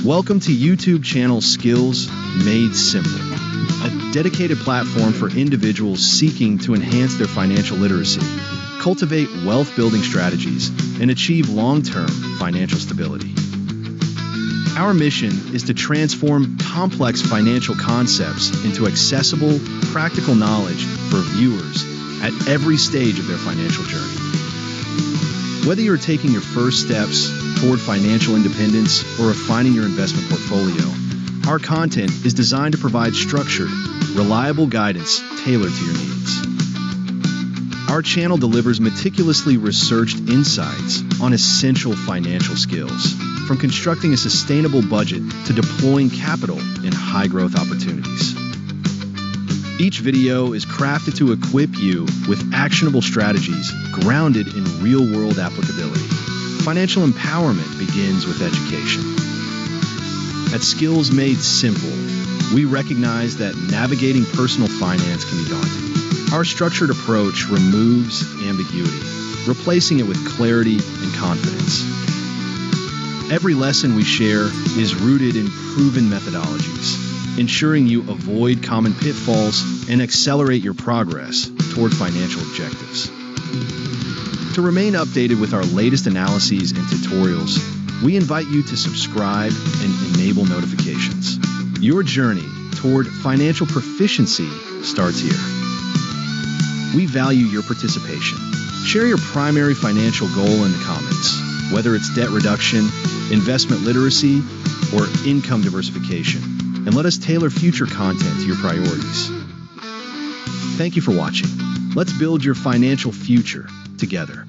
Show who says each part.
Speaker 1: Welcome to YouTube channel Skills Made Simple, a dedicated platform for individuals seeking to enhance their financial literacy, cultivate wealth-building strategies, and achieve long-term financial stability. Our mission is to transform complex financial concepts into accessible, practical knowledge for viewers at every stage of their financial journey. Whether you're taking your first steps toward financial independence or refining your investment portfolio, our content is designed to provide structured, reliable guidance tailored to your needs. Our channel delivers meticulously researched insights on essential financial skills, from constructing a sustainable budget to deploying capital in high-growth opportunities. Each video is crafted to equip you with actionable strategies grounded in real-world applicability. Financial empowerment begins with education. At Skills Made Simple, we recognize that navigating personal finance can be daunting. Our structured approach removes ambiguity, replacing it with clarity and confidence. Every lesson we share is rooted in proven methodologies, ensuring you avoid common pitfalls and accelerate your progress toward financial objectives. To remain updated with our latest analyses and tutorials, we invite you to subscribe and enable notifications. Your journey toward financial proficiency starts here. We value your participation. Share your primary financial goal in the comments, whether it's debt reduction, investment literacy, or income diversification, and let us tailor future content to your priorities. Thank you for watching. Let's build your financial future together.